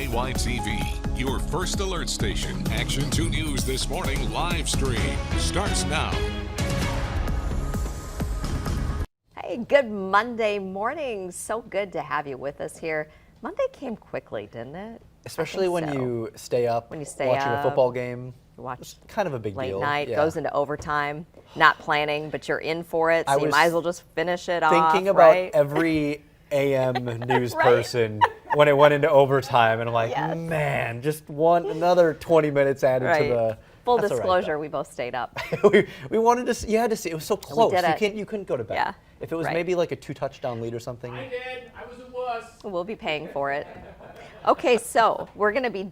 WBAY TV, your first alert station. Action 2 News This Morning live stream starts now. Hey, good Monday morning. So good to have you with us here. Monday came quickly, didn't it? Especially when you stay up watching a football game. Watch kind of a big late deal. night, goes into overtime, not planning, but you're in for it, so you might as well just finish it off, thinking about every AM news person when it went into overtime, and I'm like, man, just want another 20 minutes added to the... Full disclosure, we both stayed up. we wanted to, you had to see, it was so close. You couldn't go to bed. Yeah. If it was maybe like a 2-touchdown lead or something. I did. I was a wuss. We'll be paying for it. Okay, so we're going to be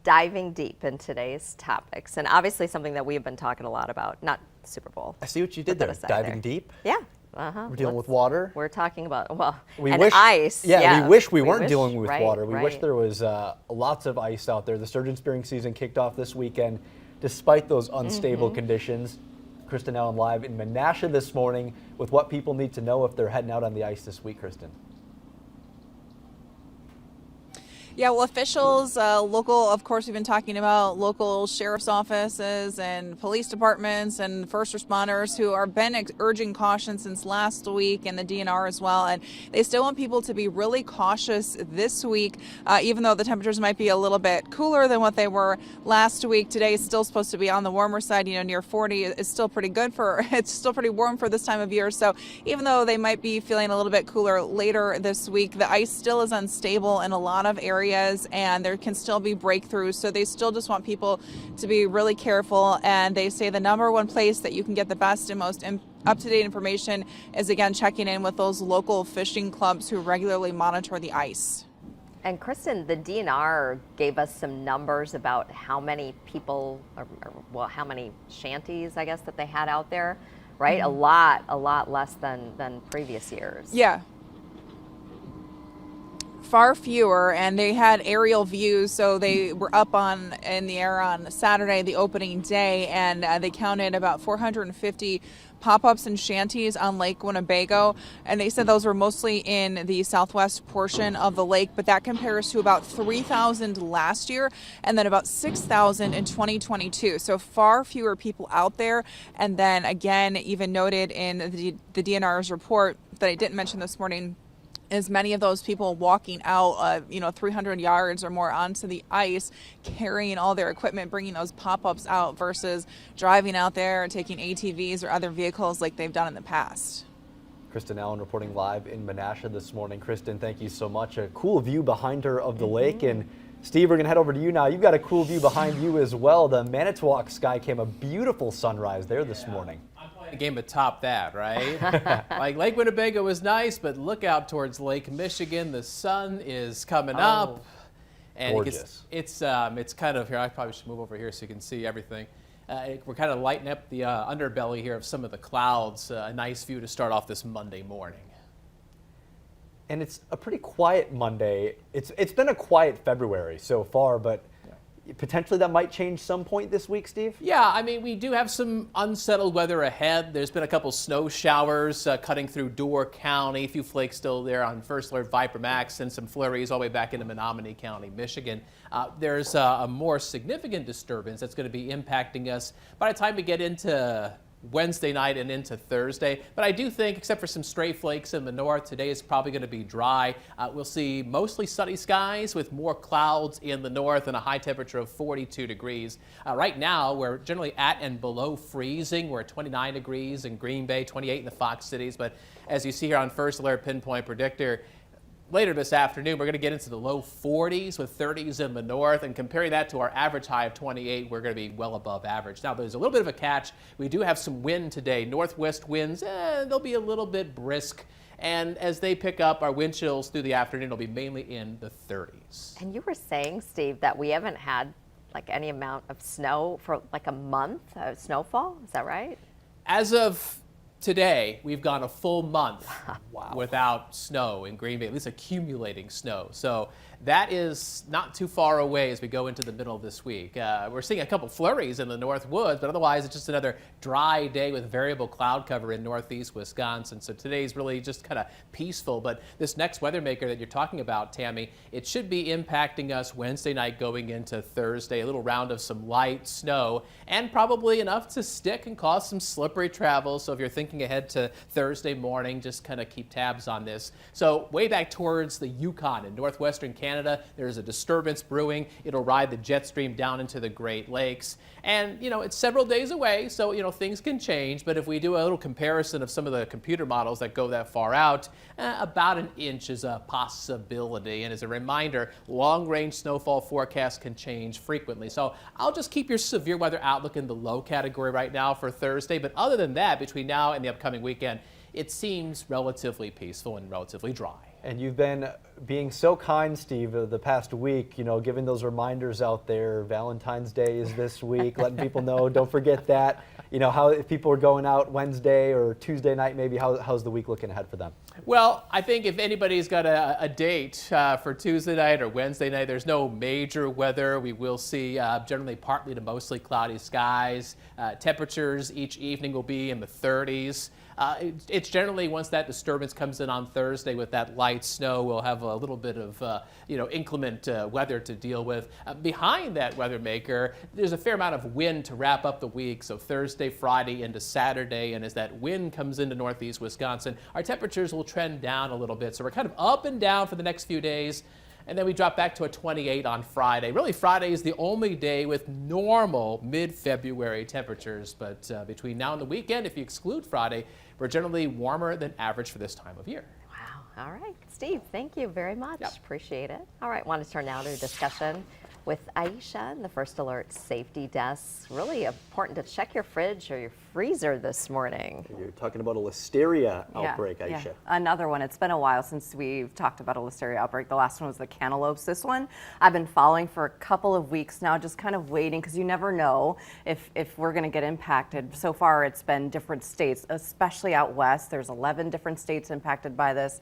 diving deep in today's topics, and obviously something that we have been talking a lot about, not Super Bowl. I see what you did there, diving deep. Yeah. We're dealing with water. We're talking about, ice. Yeah, we wish we weren't dealing with water. We right. wish there was lots of ice out there. The sturgeon spearing season kicked off this weekend despite those unstable conditions. Kristen Allen live in Menasha this morning with what people need to know if they're heading out on the ice this week, Kristen. Yeah, well, officials, local, of course, we've been talking about local sheriff's offices and police departments and first responders who have been urging caution since last week, and the DNR as well. And they still want people to be really cautious this week, even though the temperatures might be a little bit cooler than what they were last week. Today is still supposed to be on the warmer side, near 40. It's still pretty good it's still pretty warm for this time of year. So even though they might be feeling a little bit cooler later this week, the ice still is unstable in a lot of areas, and there can still be breakthroughs. So they still just want people to be really careful. And they say the number one place that you can get the best and most up-to-date information is, again, checking in with those local fishing clubs who regularly monitor the ice. And Kristen, the DNR gave us some numbers about how many people, how many shanties, I guess, that they had out there, right? A lot less than previous years. Yeah. Far fewer, and they had aerial views, so they were up in the air on Saturday, the opening day, and they counted about 450 pop-ups and shanties on Lake Winnebago, and they said those were mostly in the southwest portion of the lake, but that compares to about 3,000 last year and then about 6,000 in 2022. So far fewer people out there. And then again, even noted in the DNR's report that I didn't mention this morning, is many of those people walking out, 300 yards or more onto the ice, carrying all their equipment, bringing those pop-ups out versus driving out there and taking ATVs or other vehicles like they've done in the past. Kristen Allen reporting live in Menasha this morning. Kristen, thank you so much. A cool view behind her of the lake. And Steve, we're going to head over to you now. You've got a cool view behind you as well. The Manitowoc sky came a beautiful sunrise there this morning. A game atop that, right? Like Lake Winnebago was nice, but look out towards Lake Michigan. The sun is coming up, and gorgeous. It's kind of here. I probably should move over here so you can see everything. We're kind of lighting up the underbelly here of some of the clouds. A nice view to start off this Monday morning. And it's a pretty quiet Monday. It's been a quiet February so far, but potentially that might change some point this week, Steve? Yeah, I mean, we do have some unsettled weather ahead. There's been a couple snow showers cutting through Door County, a few flakes still there on First Alert Viper Max, and some flurries all the way back into Menominee County, Michigan. There's a more significant disturbance that's going to be impacting us by the time we get into Wednesday night and into Thursday. But I do think, except for some stray flakes in the north, today is probably going to be dry. We'll see mostly sunny skies with more clouds in the north and a high temperature of 42 degrees. Right now, we're generally at and below freezing. We're at 29 degrees in Green Bay, 28 in the Fox cities. But as you see here on First Alert Pinpoint Predictor, later this afternoon, we're going to get into the low 40s with 30s in the north, and comparing that to our average high of 28, we're going to be well above average. Now, there's a little bit of a catch. We do have some wind today. Northwest winds, they'll be a little bit brisk, and as they pick up, our wind chills through the afternoon will be mainly in the 30s. And you were saying, Steve, that we haven't had like any amount of snow for like a month of snowfall. Is that right? As of today, we've gone a full month without snow in Green Bay, at least accumulating snow. So that is not too far away as we go into the middle of this week. We're seeing a couple flurries in the North Woods, but otherwise it's just another dry day with variable cloud cover in northeast Wisconsin. So today's really just kind of peaceful, but this next weather maker that you're talking about, Tammy, it should be impacting us Wednesday night going into Thursday. A little round of some light snow and probably enough to stick and cause some slippery travel. So if you're thinking ahead to Thursday morning, just kind of keep tabs on this. So way back towards the Yukon in northwestern Canada, there's a disturbance brewing. It'll ride the jet stream down into the Great Lakes. And, you know, it's several days away, so, you know, things can change. But if we do a little comparison of some of the computer models that go that far out, about an inch is a possibility. And as a reminder, long-range snowfall forecasts can change frequently. So I'll just keep your severe weather outlook in the low category right now for Thursday. But other than that, between now and the upcoming weekend, it seems relatively peaceful and relatively dry. And you've been being so kind, Steve, the past week, you know, giving those reminders out there. Valentine's Day is this week, letting people know, don't forget that. You know, how if people are going out Wednesday or Tuesday night, maybe how's the week looking ahead for them? Well, I think if anybody's got a date for Tuesday night or Wednesday night, there's no major weather. We will see generally partly to mostly cloudy skies. Temperatures each evening will be in the 30s. It's generally, once that disturbance comes in on Thursday with that light snow, we'll have a little bit of inclement weather to deal with. Behind that weather maker, there's a fair amount of wind to wrap up the week, so Thursday, Friday into Saturday, and as that wind comes into northeast Wisconsin, our temperatures will trend down a little bit. So we're kind of up and down for the next few days. And then we drop back to a 28 on Friday. Really, Friday is the only day with normal mid-February temperatures. But between now and the weekend, if you exclude Friday, we're generally warmer than average for this time of year. Wow. All right. Steve, thank you very much. Yep. Appreciate it. All right. Want to turn now to a discussion with Aisha and the First Alert Safety Desk. Really important to check your fridge or your freezer this morning. You're talking about a listeria outbreak, Aisha. Yeah. Another one. It's been a while since we've talked about a listeria outbreak. The last one was the cantaloupes. This one I've been following for a couple of weeks now, just kind of waiting because you never know if we're going to get impacted. So far it's been different states, especially out west. There's 11 different states impacted by this.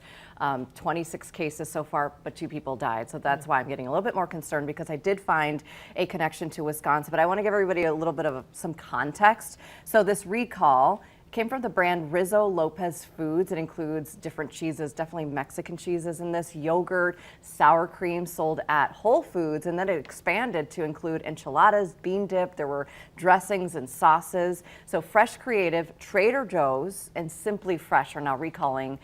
26 cases so far, but 2 people died. So that's why I'm getting a little bit more concerned, because I did find a connection to Wisconsin. But I want to give everybody a little bit of some context. So this recall came from the brand Rizzo Lopez Foods. It includes different cheeses, definitely Mexican cheeses in this, yogurt, sour cream sold at Whole Foods, and then it expanded to include enchiladas, bean dip, there were dressings and sauces. So Fresh Creative, Trader Joe's, and Simply Fresh are now recalling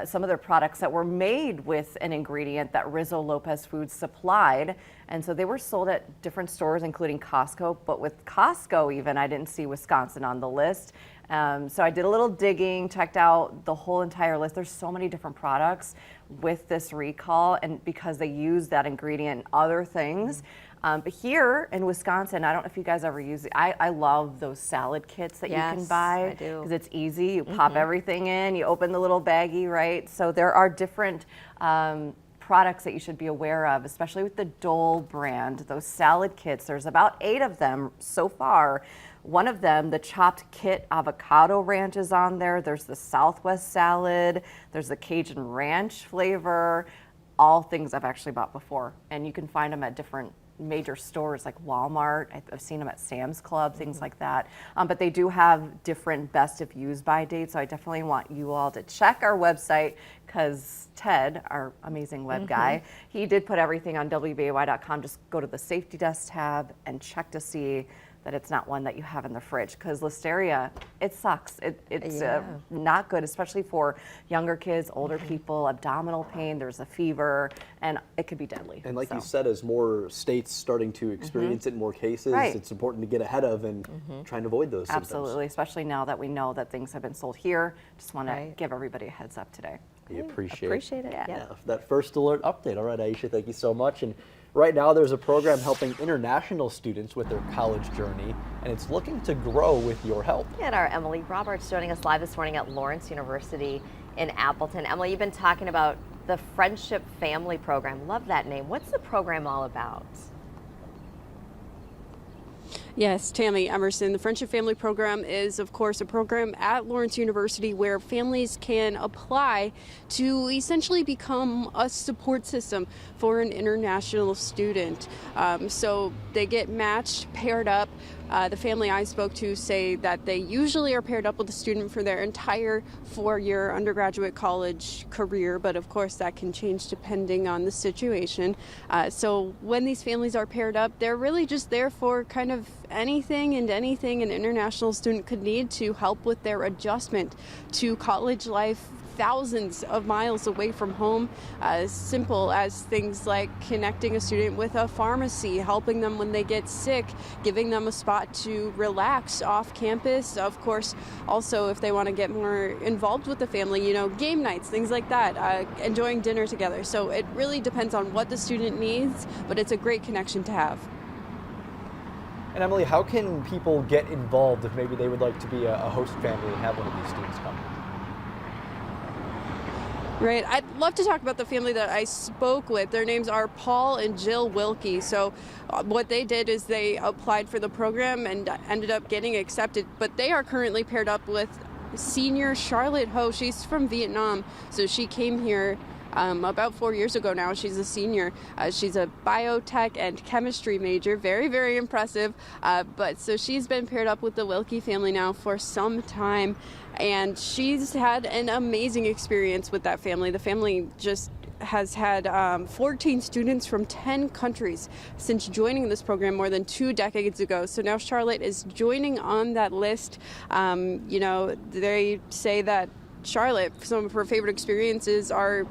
some of their products that were made with an ingredient that Rizzo Lopez Foods supplied. And so they were sold at different stores, including Costco. But with Costco even, I didn't see Wisconsin on the list. So I did a little digging, checked out the whole entire list. There's so many different products with this recall, and because they use that ingredient in other things. But here in Wisconsin, I don't know if you guys ever use it. I love those salad kits that you can buy. I do. Because it's easy. You pop everything in, you open the little baggie, right? So there are different products that you should be aware of, especially with the Dole brand, those salad kits. There's about 8 of them so far. One of them, the chopped kit avocado ranch is on there. There's the Southwest salad. There's the Cajun ranch flavor. All things I've actually bought before. And you can find them at different major stores like Walmart. I've seen them at Sam's Club, things like that. But they do have different best if used by dates. So I definitely want you all to check our website, because Ted, our amazing web guy, he did put everything on WBAY.com. Just go to the safety desk tab and check to see that it's not one that you have in the fridge, because listeria, it sucks. It's not good, especially for younger kids, older people, abdominal pain, there's a fever, and it could be deadly. And like you said, as more states starting to experience it in more cases, it's important to get ahead of and try and avoid those symptoms. Absolutely, especially now that we know that things have been sold here. Just want to give everybody a heads up today. We appreciate it. Yeah, that First Alert update. All right, Aisha, thank you so much. And right now there's a program helping international students with their college journey, and it's looking to grow with your help. And our Emily Roberts joining us live this morning at Lawrence University in Appleton. Emily, you've been talking about the Friendship Family Program. Love that name. What's the program all about? Yes, Tammy Emerson. The Friendship Family Program is, of course, a program at Lawrence University where families can apply to essentially become a support system for an international student. So they get matched, paired up. The family I spoke to say that they usually are paired up with a student for their entire 4-year undergraduate college career, but of course that can change depending on the situation. So when these families are paired up, they're really just there for kind of anything and anything an international student could need to help with their adjustment to college life, thousands of miles away from home, as simple as things like connecting a student with a pharmacy, helping them when they get sick, giving them a spot to relax off campus. Of course, also if they want to get more involved with the family, game nights, things like that, enjoying dinner together. So it really depends on what the student needs, but it's a great connection to have. And Emily, how can people get involved if maybe they would like to be a host family and have one of these students come? Right. I'd love to talk about the family that I spoke with. Their names are Paul and Jill Wilkie. So what they did is they applied for the program and ended up getting accepted. But they are currently paired up with senior Charlotte Ho. She's from Vietnam. So she came here about 4 years ago now. She's a senior. She's a biotech and chemistry major. Very, very impressive. But so she's been paired up with the Wilkie family now for some time. And she's had an amazing experience with that family. The family just has had 14 students from 10 countries since joining this program more than 2 decades ago. So now Charlotte is joining on that list. They say that Charlotte, some of her favorite experiences are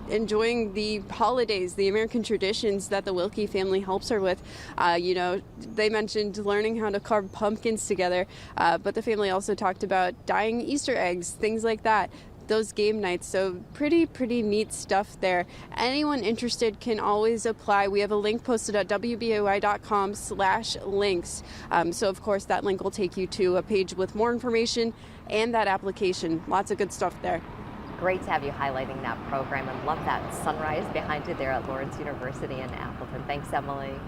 enjoying the holidays, the American traditions that the Wilkie family helps her with. They mentioned learning how to carve pumpkins together, but the family also talked about dyeing Easter eggs, things like that. Those game nights, so pretty neat stuff there. Anyone interested can always apply. We have a link posted at WBAY.com/links. So of course that link will take you to a page with more information and that application. Lots of good stuff there. Great to have you highlighting that program, and love that sunrise behind you there at Lawrence University in Appleton. Thanks, Emily.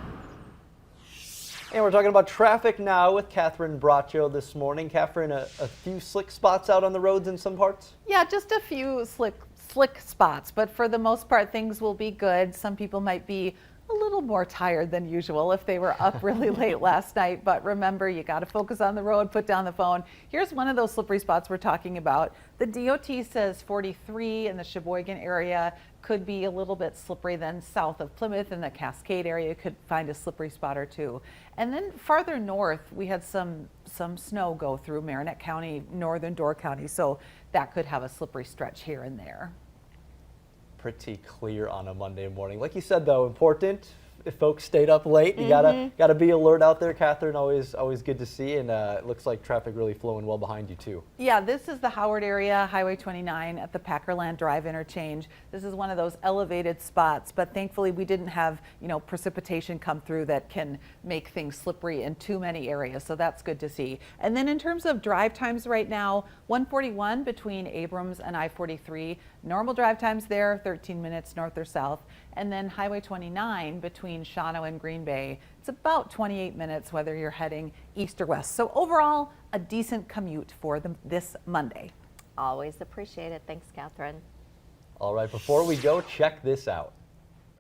And we're talking about traffic now with Catherine Braccio this morning. Catherine, a few slick spots out on the roads in some parts? Yeah, just a few slick spots, but for the most part, things will be good. Some people might be a little more tired than usual if they were up really late last night, but remember, you got to focus on the road, put down the phone. Here's one of those slippery spots we're talking about. The DOT says 43 in the Sheboygan area could be a little bit slippery. Then south of Plymouth in the Cascade area could find a slippery spot or two. And then farther north, we had some snow go through Marinette County, northern Door County, so that could have a slippery stretch here and there. Pretty clear on a Monday morning. Like you said, though, important. If folks stayed up late, you gotta be alert out there, Catherine. Always good to see, and it looks like traffic really flowing well behind you too. Yeah, this is the Howard area, Highway 29 at the Packerland Drive interchange. This is one of those elevated spots, but thankfully we didn't have precipitation come through that can make things slippery in too many areas, so that's good to see. And then in terms of drive times right now, 141 between Abrams and I-43, normal drive times there, 13 minutes north or south. And then Highway 29 between Shawano and Green Bay, it's about 28 minutes whether you're heading east or west. So overall, a decent commute for this Monday. Always appreciate it. Thanks, Catherine. All right, before we go, check this out.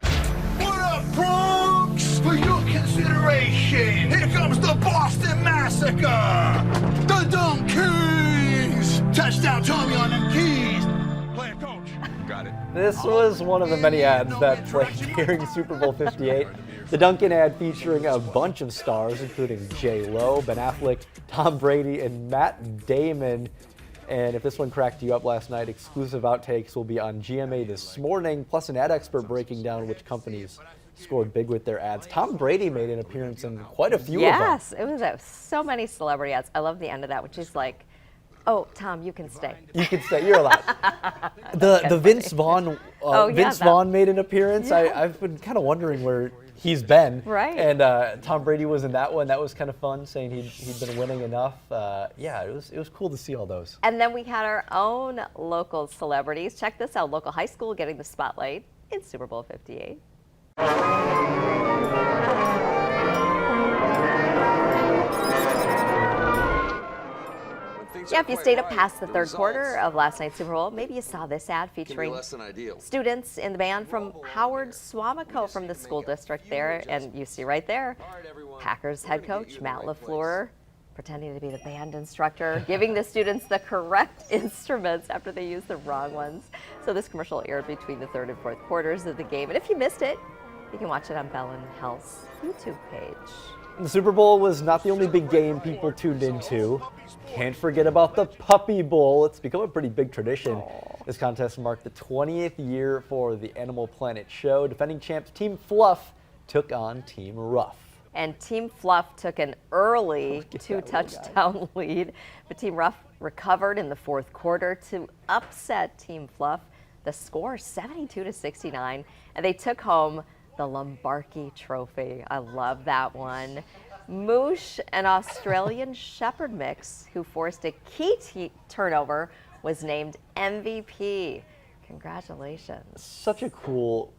What up, Bronx? For your consideration, here comes the Boston Massacre! The Dunk Kings! Touchdown Tommy on them keys! Player coach. Got it. This was one of the many ads that played during Super Bowl 58. The Dunkin' ad featuring a bunch of stars, including J-Lo, Ben Affleck, Tom Brady, and Matt Damon. And if this one cracked you up last night, exclusive outtakes will be on GMA this morning, plus an ad expert breaking down which companies scored big with their ads. Tom Brady made an appearance in quite a few of them. Yes, it was so many celebrity ads. I love the end of that, which is like, oh, Tom, you can stay. You can stay. You're allowed. The Vince Vaughn. Vince Vaughn made an appearance. Yeah. I've been kind of wondering where he's been. Right. And Tom Brady was in that one. That was kind of fun, saying he'd been winning enough. Yeah, it was cool to see all those. And then we had our own local celebrities. Check this out: local high school getting the spotlight in Super Bowl 58. Yeah, if you stayed up past the third quarter of last night's Super Bowl, maybe you saw this ad featuring students in the band from Howard Swamico from the school district there. And you see right there, Packers head coach Matt LaFleur pretending to be the band instructor, giving the students the correct instruments after they used the wrong ones. So this commercial aired between the third and fourth quarters of the game. And if you missed it, you can watch it on Bell and Hell's YouTube page. The Super Bowl was not the only big game people tuned into. Can't forget about the Puppy Bowl. It's become a pretty big tradition. This contest marked the 20th year for the Animal Planet show. Defending champs Team Fluff took on Team Rough. And Team Fluff took an early 2-touchdown lead, but Team Rough recovered in the fourth quarter to upset Team Fluff. The score 72-69, and they took home the Lombardi Trophy. I love that one. Moosh, an Australian Shepherd mix who forced a key turnover, was named MVP. Congratulations. Such a cool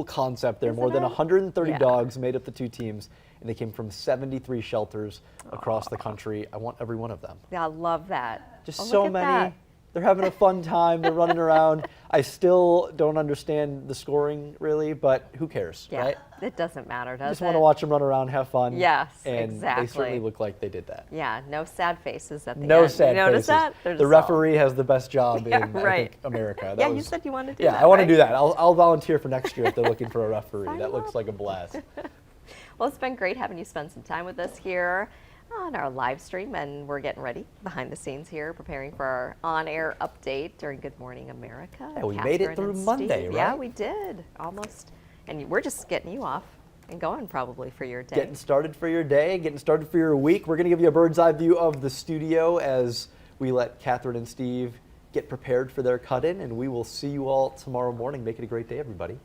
concept there. Isn't More than it? 130 Yeah. dogs made up the two teams, and they came from 73 shelters across the country. I want every one of them. Yeah, I love that. Just Oh, look so at many. that. They're having a fun time. They're running around. I still don't understand the scoring really, but who cares, Yeah, right? it doesn't matter, does Just it? want to watch them run around, have fun. Yes, and exactly. they certainly look like they did that. Yeah, no sad faces at the No end. sad You notice faces. that? They're The just referee has the best job Yeah, in I right. think, America. Yeah, you said you wanted to do yeah, that, I want right? to do that. I'll volunteer for next year if they're looking for a referee. Sign That up. looks like a blast. Well, it's been great having you spend some time with us here on our live stream, and we're getting ready behind the scenes here, preparing for our on-air update during Good Morning America. Yeah, we made it Catherine through and Monday, Steve. right? Yeah, we did, almost. And we're just getting you off and going probably for your day. Getting started for your day, getting started for your week. We're going to give you a bird's eye view of the studio as we let Catherine and Steve get prepared for their cut-in, and we will see you all tomorrow morning. Make it a great day, everybody.